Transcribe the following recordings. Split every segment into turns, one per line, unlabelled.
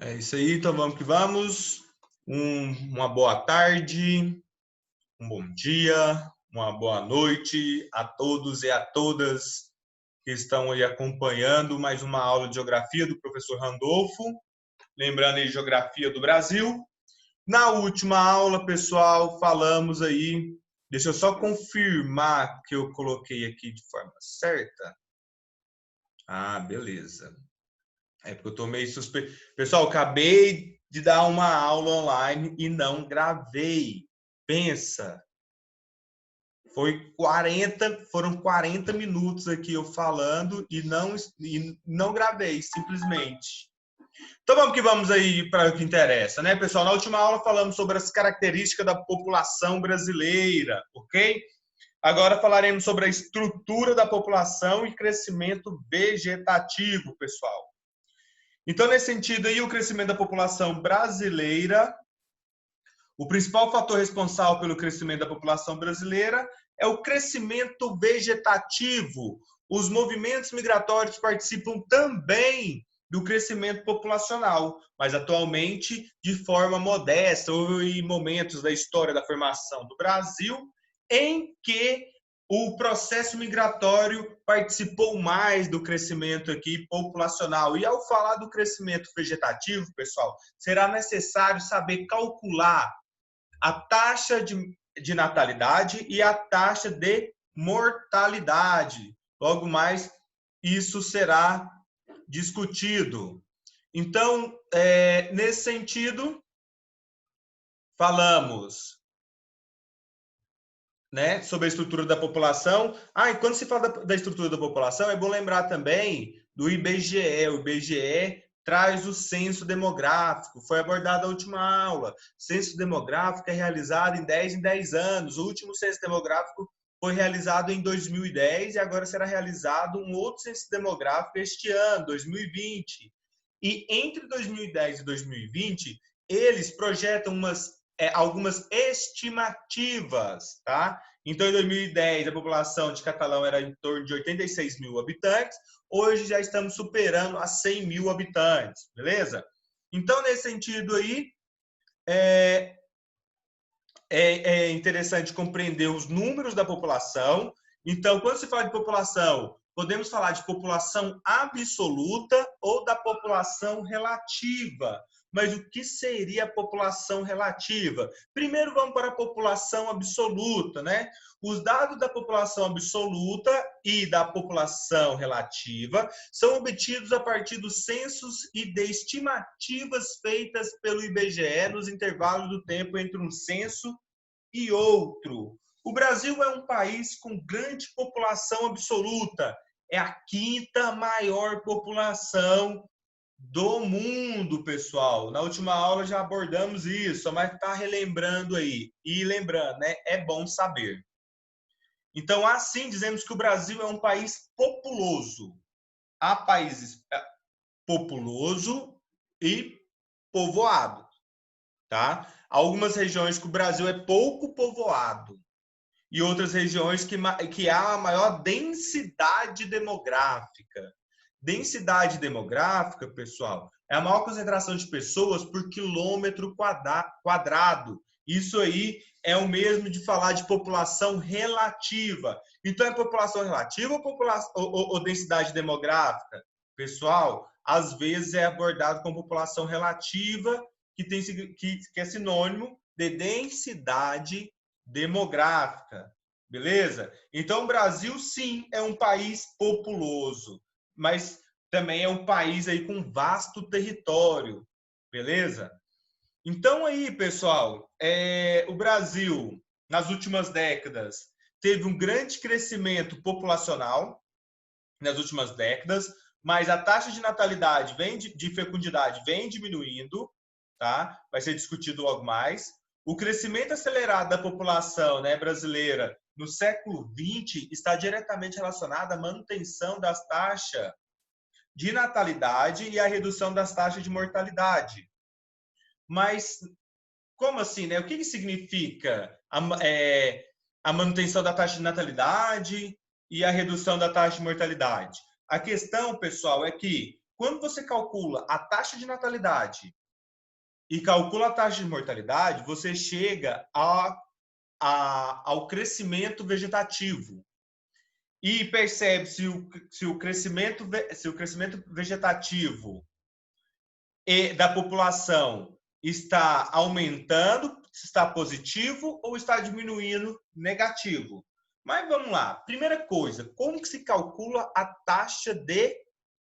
É isso aí, então vamos que vamos. Uma boa tarde, um bom dia, uma boa noite a todos e a todas que estão aí acompanhando mais uma aula de geografia do professor Randolfo. Lembrando aí, geografia do Brasil. Na última aula, pessoal, falamos aí. Deixa eu só confirmar que eu coloquei aqui de forma certa. Ah, beleza. É porque eu tô meio suspeito. Pessoal, acabei de dar uma aula online e não gravei. Pensa. Foram 40 minutos aqui eu falando e não gravei, simplesmente. Então vamos que vamos aí para o que interessa, né, pessoal? Na última aula falamos sobre as características da população brasileira, ok? Agora falaremos sobre a estrutura da população e crescimento vegetativo, pessoal. Então, nesse sentido aí, o crescimento da população brasileira, o principal fator responsável pelo crescimento da população brasileira é o crescimento vegetativo. Os movimentos migratórios participam também do crescimento populacional, mas atualmente de forma modesta. Houve momentos da história da formação do Brasil em que o processo migratório participou mais do crescimento aqui populacional. E ao falar do crescimento vegetativo, pessoal, será necessário saber calcular a taxa de natalidade e a taxa de mortalidade. Logo mais, isso será discutido. Então, nesse sentido, falamos, né, sobre a estrutura da população. E quando se fala da estrutura da população, é bom lembrar também do IBGE. O IBGE traz o censo demográfico, foi abordado na última aula. Censo demográfico é realizado em 10 anos. O último censo demográfico foi realizado em 2010 e agora será realizado um outro censo demográfico este ano, 2020. E entre 2010 e 2020, eles projetam algumas estimativas, tá? Então, em 2010, a população de Catalão era em torno de 86 mil habitantes. Hoje já estamos superando a 100 mil habitantes, beleza? Então, nesse sentido aí, é interessante compreender os números da população. Então, quando se fala de população, podemos falar de população absoluta ou da população relativa. Mas o que seria a população relativa? Primeiro vamos para a população absoluta, né? Os dados da população absoluta e da população relativa são obtidos a partir dos censos e de estimativas feitas pelo IBGE nos intervalos do tempo entre um censo e outro. O Brasil é um país com grande população absoluta. É a quinta maior população do mundo, pessoal. Na última aula já abordamos isso, mas está relembrando aí. E lembrando, né? É bom saber. Então, assim, dizemos que o Brasil é um país populoso. Há países populoso e povoado, tá? Algumas regiões que o Brasil é pouco povoado e outras regiões que há a maior densidade demográfica. Densidade demográfica, pessoal, é a maior concentração de pessoas por quilômetro quadrado. Isso aí é o mesmo de falar de população relativa. Então, é população relativa ou densidade demográfica? Pessoal, às vezes é abordado como população relativa, que é sinônimo de densidade demográfica. Beleza? Então, o Brasil, sim, é um país populoso, mas também é um país aí com vasto território. Beleza? Então, aí, pessoal, o Brasil, nas últimas décadas, teve um grande crescimento populacional, nas últimas décadas, mas a taxa de natalidade, de fecundidade, vem diminuindo, tá? Vai ser discutido logo mais. O crescimento acelerado da população, né, brasileira no século XX está diretamente relacionado à manutenção das taxas de natalidade e à redução das taxas de mortalidade. Mas como assim, né? O que significa a manutenção da taxa de natalidade e a redução da taxa de mortalidade? A questão, pessoal, é que quando você calcula a taxa de natalidade e calcula a taxa de mortalidade, você chega ao crescimento vegetativo e percebe se o crescimento vegetativo da população está aumentando, se está positivo ou está diminuindo negativo. Mas vamos lá. Primeira coisa, como que se calcula a taxa de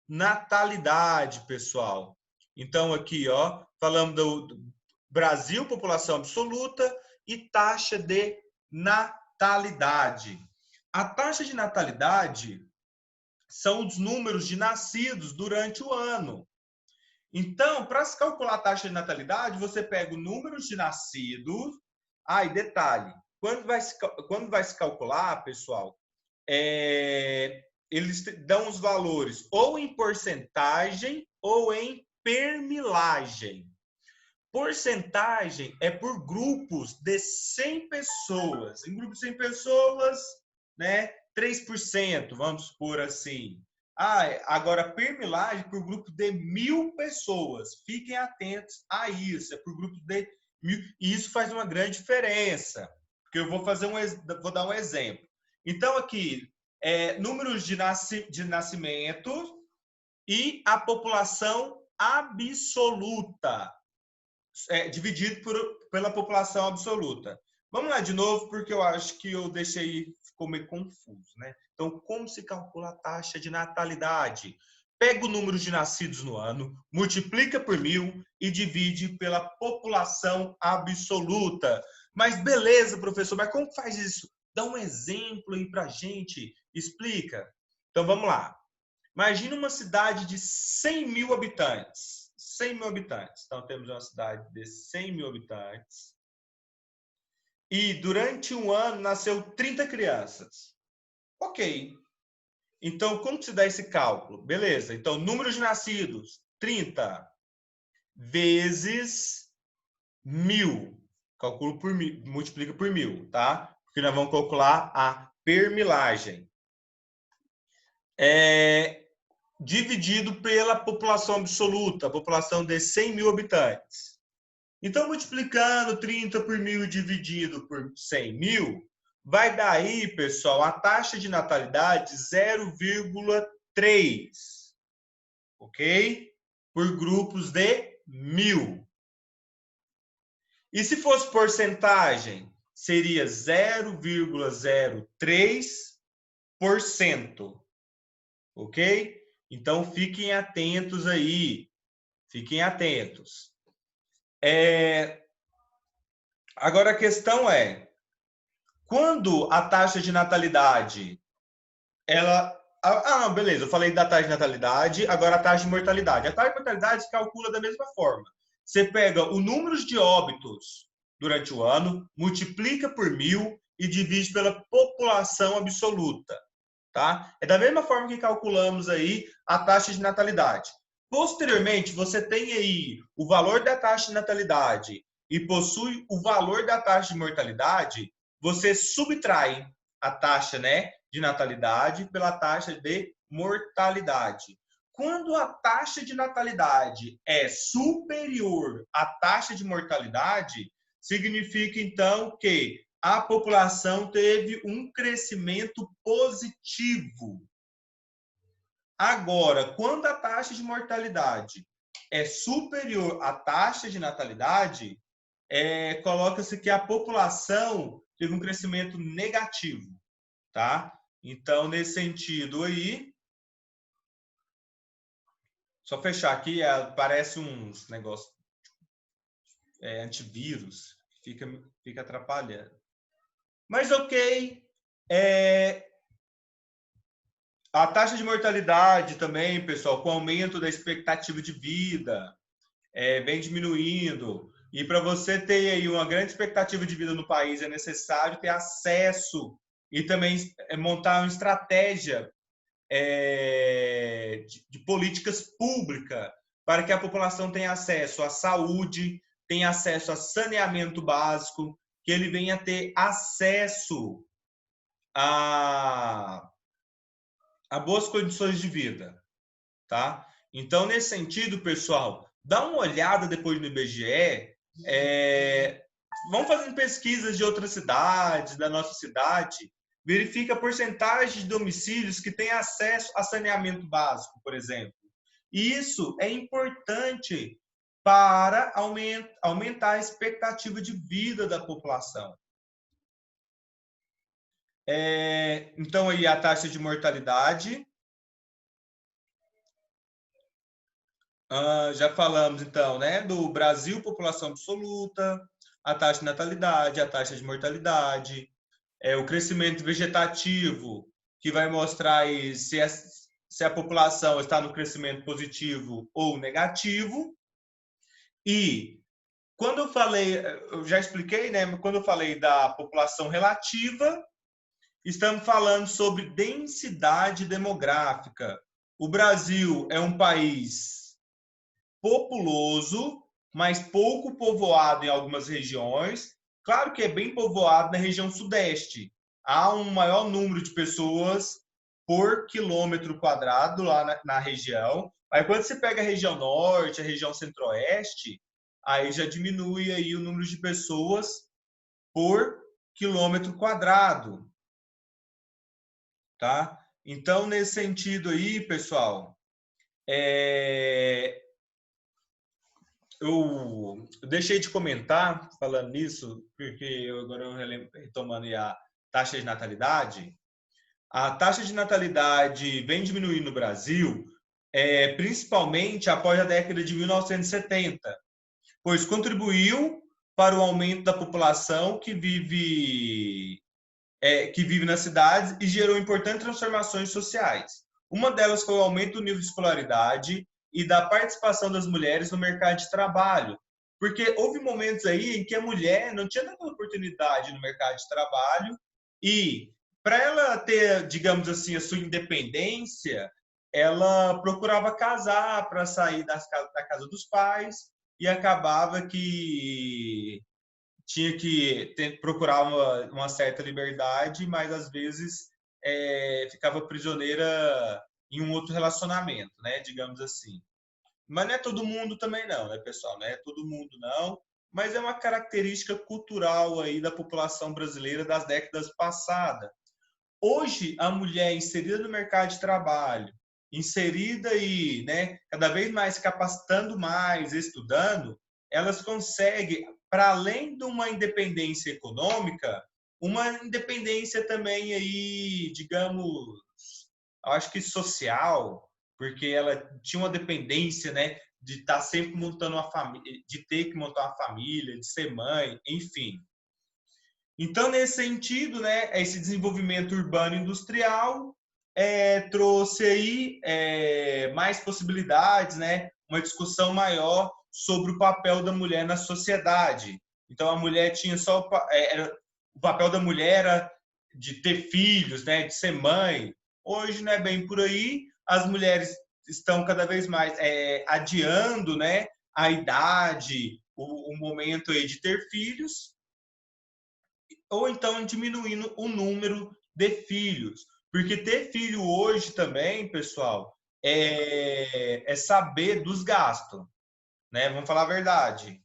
natalidade, pessoal? Então, aqui, ó, falamos do Brasil, população absoluta e taxa de natalidade. A taxa de natalidade são os números de nascidos durante o ano. Então, para se calcular a taxa de natalidade, você pega o número de nascidos. E detalhe, quando vai se calcular, pessoal, eles dão os valores ou em porcentagem ou em permilagem. Porcentagem é por grupos de 100 pessoas. Em grupos de 100 pessoas, né, 3%, vamos supor assim. Agora, permilagem por grupo de 1.000 pessoas. Fiquem atentos a isso. É por grupo de 1.000. E isso faz uma grande diferença. Porque eu vou dar um exemplo. Então, aqui, números de nascimento e a população absoluta, dividido pela população absoluta. Vamos lá de novo, porque eu acho que eu ficou meio confuso, né? Então, como se calcula a taxa de natalidade? Pega o número de nascidos no ano, multiplica por 1.000 e divide pela população absoluta. Mas beleza, professor, mas como faz isso? Dá um exemplo aí pra gente, explica. Então, vamos lá. Imagina uma cidade de 100.000 habitantes. 100.000 habitantes. Então, temos uma cidade de 100.000 habitantes. E durante um ano nasceu 30 crianças. Ok. Então, como se dá esse cálculo? Beleza. Então, número de nascidos, 30 vezes 1.000. Calculo por 1.000, multiplica por 1.000, tá? Porque nós vamos calcular a permilagem. Dividido pela população absoluta, a população de 100.000 habitantes. Então, multiplicando 30 por 1.000 dividido por 100.000, vai dar aí, pessoal, a taxa de natalidade 0,3, ok? Por grupos de 1.000. E se fosse porcentagem, seria 0,03%, ok? Então, fiquem atentos aí, fiquem atentos. Agora, a questão é, quando a taxa de natalidade, beleza, eu falei da taxa de natalidade, agora a taxa de mortalidade. A taxa de mortalidade se calcula da mesma forma. Você pega o número de óbitos durante o ano, multiplica por 1.000 e divide pela população absoluta, tá? É da mesma forma que calculamos aí a taxa de natalidade. Posteriormente, você tem aí o valor da taxa de natalidade e possui o valor da taxa de mortalidade, você subtrai a taxa, né, de natalidade pela taxa de mortalidade. Quando a taxa de natalidade é superior à taxa de mortalidade, significa então que a população teve um crescimento positivo. Agora, quando a taxa de mortalidade é superior à taxa de natalidade, coloca-se que a população teve um crescimento negativo, tá? Então, nesse sentido aí, só fechar aqui, aparece uns negócios antivírus, fica atrapalhando. Mas ok, a taxa de mortalidade também, pessoal, com o aumento da expectativa de vida, vem diminuindo. E para você ter aí uma grande expectativa de vida no país, é necessário ter acesso e também montar uma estratégia de políticas públicas para que a população tenha acesso à saúde, tenha acesso a saneamento básico, que ele venha ter acesso a boas condições de vida, tá? Então, nesse sentido, pessoal, dá uma olhada depois no IBGE, vão fazendo pesquisas de outras cidades, da nossa cidade, verifica a porcentagem de domicílios que têm acesso a saneamento básico, por exemplo. Isso é importante para aumentar a expectativa de vida da população. Então, aí a taxa de mortalidade. Já falamos, então, né, do Brasil, população absoluta, a taxa de natalidade, a taxa de mortalidade, o crescimento vegetativo, que vai mostrar aí se a população está no crescimento positivo ou negativo. E quando eu já expliquei, né, quando eu falei da população relativa, estamos falando sobre densidade demográfica. O Brasil é um país populoso, mas pouco povoado em algumas regiões. Claro que é bem povoado na região sudeste. Há um maior número de pessoas por quilômetro quadrado lá na região. Aí quando você pega a região norte, a região centro-oeste, aí já diminui aí o número de pessoas por quilômetro quadrado, tá? Então, nesse sentido aí, pessoal, eu deixei de comentar falando nisso, porque eu agora retomando a taxa de natalidade. A taxa de natalidade vem diminuindo no Brasil, principalmente após a década de 1970, pois contribuiu para o aumento da população que vive nas cidades e gerou importantes transformações sociais. Uma delas foi o aumento do nível de escolaridade e da participação das mulheres no mercado de trabalho, porque houve momentos aí em que a mulher não tinha tanta oportunidade no mercado de trabalho e para ela ter, digamos assim, a sua independência, ela procurava casar para sair da casa dos pais e acabava que tinha que procurar uma certa liberdade, mas às vezes ficava prisioneira em um outro relacionamento, né? Digamos assim. Mas não é todo mundo também não, né, pessoal? Não é todo mundo não, mas é uma característica cultural aí da população brasileira das décadas passadas. Hoje, a mulher inserida no mercado de trabalho, inserida e, né, cada vez mais capacitando mais, estudando, elas conseguem, para além de uma independência econômica, uma independência também aí, digamos, acho que social, porque ela tinha uma dependência, né, de estar sempre montando uma família, de ter que montar uma família, de ser mãe, enfim. Então, nesse sentido, né, esse desenvolvimento urbano industrial trouxe aí mais possibilidades, né, uma discussão maior sobre o papel da mulher na sociedade. Então, a mulher tinha só o papel da mulher era de ter filhos, né, de ser mãe. Hoje não é bem por aí. As mulheres estão cada vez mais adiando, né, a idade, o momento aí de ter filhos, ou então diminuindo o número de filhos. Porque ter filho hoje também, pessoal, é saber dos gastos, né? Vamos falar a verdade.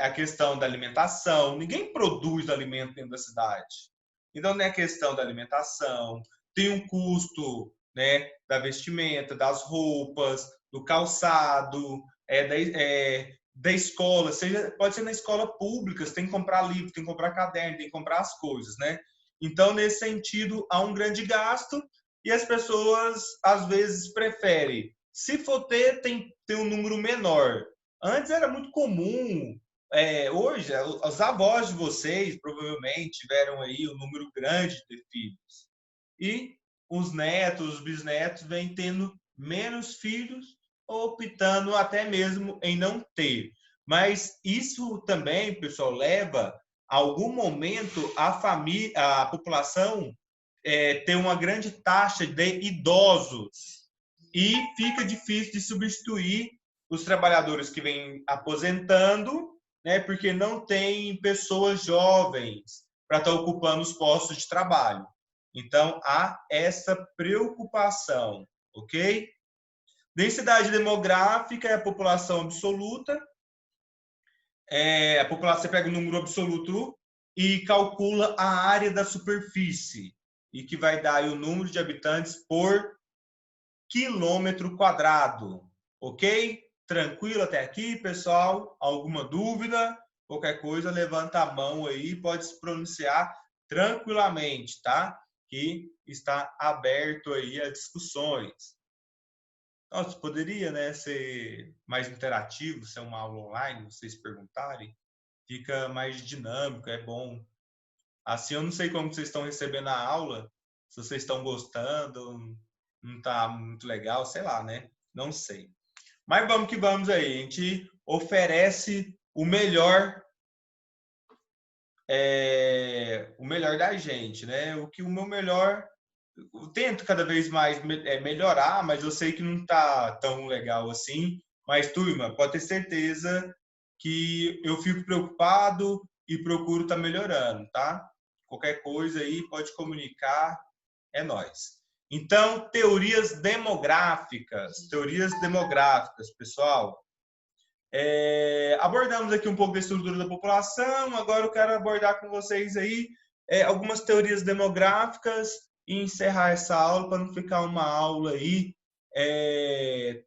A questão da alimentação. Ninguém produz alimento dentro da cidade. Então, não é a questão da alimentação. Tem um custo, né, da vestimenta, das roupas, do calçado, da escola, pode ser na escola pública, você tem que comprar livro, tem que comprar caderno, tem que comprar as coisas, né? Então, nesse sentido, há um grande gasto e as pessoas, às vezes, preferem, se for ter, tem um número menor. Antes era muito comum, hoje, os avós de vocês provavelmente tiveram aí um número grande de filhos. E os netos, os bisnetos vêm tendo menos filhos, optando até mesmo em não ter. Mas isso também, pessoal, leva a algum momento a população ter uma grande taxa de idosos e fica difícil de substituir os trabalhadores que vêm aposentando, né, porque não tem pessoas jovens para estar ocupando os postos de trabalho. Então, há essa preocupação, ok? Densidade demográfica é a população absoluta. A população, você pega o número absoluto e calcula a área da superfície, e que vai dar aí o número de habitantes por quilômetro quadrado. Ok? Tranquilo até aqui, pessoal? Alguma dúvida? Qualquer coisa, levanta a mão aí, pode se pronunciar tranquilamente, tá? Que está aberto aí a discussões. Nossa, poderia, né, ser mais interativo, ser uma aula online, vocês perguntarem. Fica mais dinâmico, é bom. Assim, eu não sei como vocês estão recebendo a aula, se vocês estão gostando, não está muito legal, sei lá, né? Não sei. Mas vamos que vamos aí. A gente oferece o melhor da gente, né? O que o meu melhor, eu tento cada vez mais melhorar, mas eu sei que não está tão legal assim. Mas, turma, pode ter certeza que eu fico preocupado e procuro estar melhorando, tá? Qualquer coisa aí pode comunicar, é nóis. Então, teorias demográficas, pessoal. Abordamos aqui um pouco da estrutura da população, agora eu quero abordar com vocês aí algumas teorias demográficas e encerrar essa aula para não ficar uma aula aí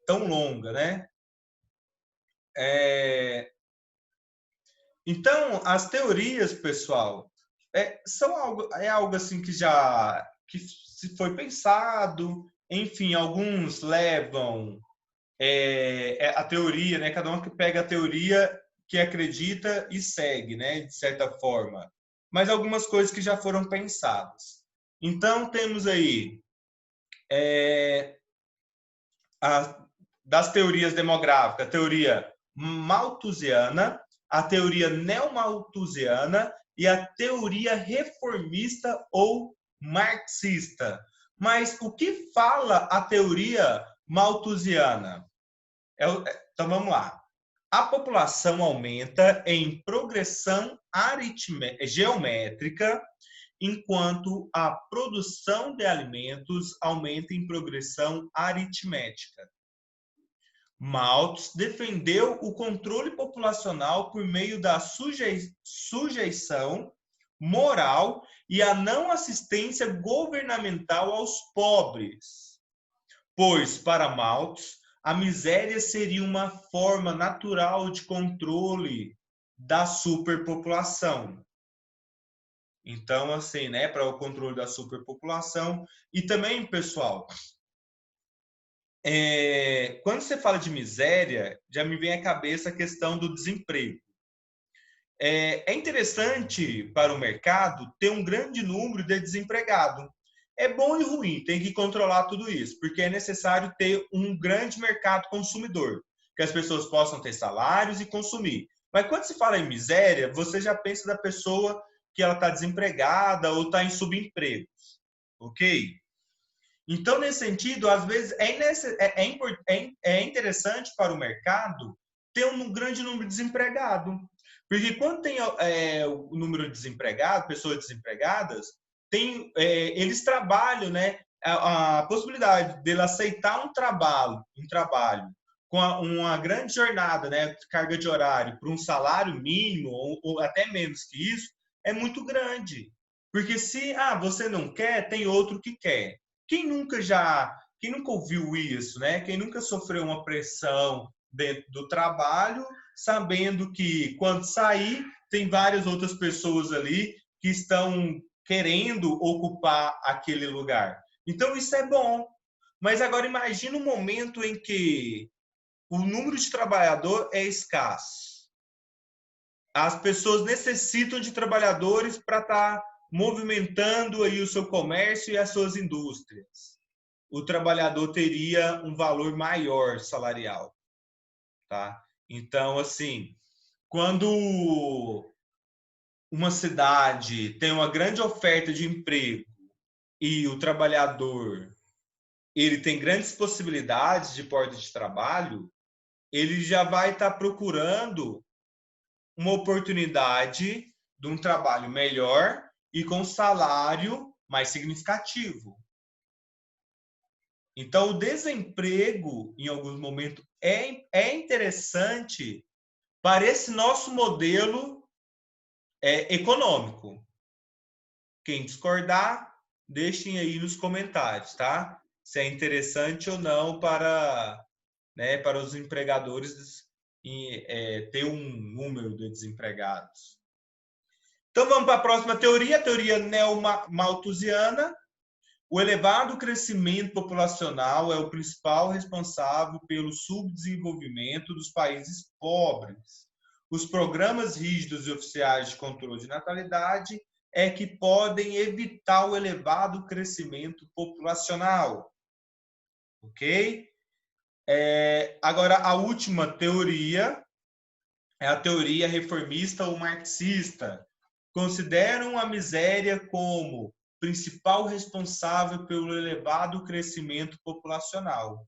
tão longa, né? Então, as teorias, pessoal, é algo assim que se foi pensado, enfim, alguns levam a teoria, né? Cada um que pega a teoria que acredita e segue, né? De certa forma. Mas algumas coisas que já foram pensadas. Então, temos aí das teorias demográficas, a teoria malthusiana, a teoria neomalthusiana e a teoria reformista ou marxista. Mas o que fala a teoria malthusiana? Então vamos lá. A população aumenta em progressão geométrica, enquanto a produção de alimentos aumenta em progressão aritmética. Malthus defendeu o controle populacional por meio da sujeição moral e a não assistência governamental aos pobres, pois, para Malthus, a miséria seria uma forma natural de controle da superpopulação. Então, assim, né, para o controle da superpopulação. E também, pessoal, quando você fala de miséria, já me vem à cabeça a questão do desemprego. É interessante para o mercado ter um grande número de desempregados. É bom e ruim, tem que controlar tudo isso, porque é necessário ter um grande mercado consumidor, que as pessoas possam ter salários e consumir. Mas quando se fala em miséria, você já pensa da pessoa que ela está desempregada ou está em subemprego, ok? Então, nesse sentido, às vezes é interessante para o mercado ter um grande número de desempregados. Porque quando tem o número de desempregados, pessoas desempregadas, eles trabalham, né? A possibilidade dele aceitar um trabalho com uma grande jornada, né? Carga de horário, por um salário mínimo ou até menos que isso, é muito grande. Porque se você não quer, tem outro que quer. Quem nunca ouviu isso, né? Quem nunca sofreu uma pressão dentro do trabalho, sabendo que quando sair, tem várias outras pessoas ali que estão querendo ocupar aquele lugar. Então, isso é bom. Mas agora imagine um momento em que o número de trabalhador é escasso. As pessoas necessitam de trabalhadores para estar movimentando aí o seu comércio e as suas indústrias. O trabalhador teria um valor maior salarial, tá? Então, assim, quando uma cidade tem uma grande oferta de emprego e o trabalhador ele tem grandes possibilidades de porta de trabalho, ele já vai estar procurando uma oportunidade de um trabalho melhor e com salário mais significativo. Então, o desemprego, em alguns momentos, é interessante para esse nosso modelo econômico. Quem discordar, deixem aí nos comentários, tá? Se é interessante ou não para, né, para os empregadores ter um número de desempregados. Então vamos para a próxima teoria, a teoria neomalthusiana. O elevado crescimento populacional é o principal responsável pelo subdesenvolvimento dos países pobres. Os programas rígidos e oficiais de controle de natalidade é que podem evitar o elevado crescimento populacional. Ok? Agora, a última teoria é a teoria reformista ou marxista. Consideram a miséria como principal responsável pelo elevado crescimento populacional.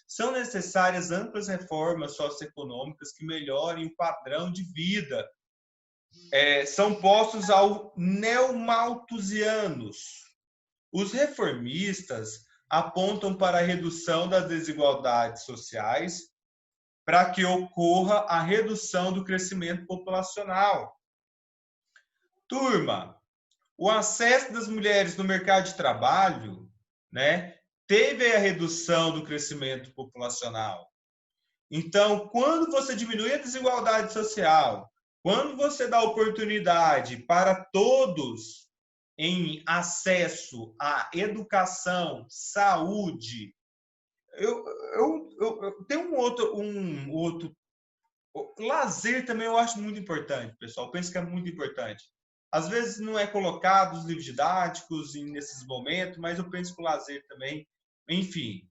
São necessárias amplas reformas socioeconômicas que melhorem o padrão de vida. São postos aos neomalthusianos. Os reformistas apontam para a redução das desigualdades sociais para que ocorra a redução do crescimento populacional. Turma, o acesso das mulheres no mercado de trabalho, né, teve a redução do crescimento populacional. Então, quando você diminui a desigualdade social, quando você dá oportunidade para todos em acesso à educação, saúde, eu tenho um outro lazer também eu acho muito importante, pessoal. Eu penso que é muito importante. Às vezes não é colocado os livros didáticos nesses momentos, mas eu penso que o lazer também, enfim,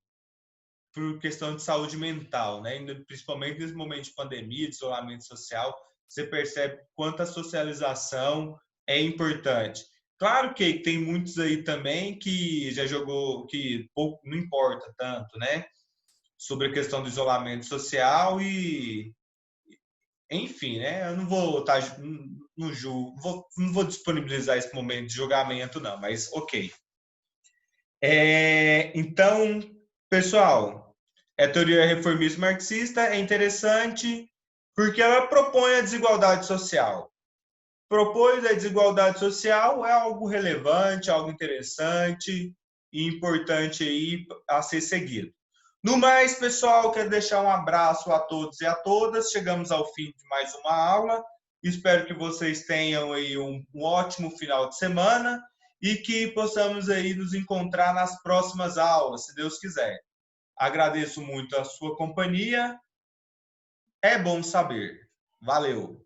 por questão de saúde mental, né? Principalmente nesse momento de pandemia, de isolamento social, você percebe quanto a socialização é importante. Claro que tem muitos aí também que já jogou, que pouco, não importa tanto, né? Sobre a questão do isolamento social e enfim, né? Eu não vou estar no julgo, não vou disponibilizar esse momento de julgamento, não, mas ok. Então, pessoal, a teoria reformista marxista é interessante porque ela propõe a desigualdade social. Propõe a desigualdade social é algo relevante, algo interessante e importante aí a ser seguido. No mais, pessoal, quero deixar um abraço a todos e a todas. Chegamos ao fim de mais uma aula. Espero que vocês tenham aí um ótimo final de semana e que possamos aí nos encontrar nas próximas aulas, se Deus quiser. Agradeço muito a sua companhia. É bom saber. Valeu!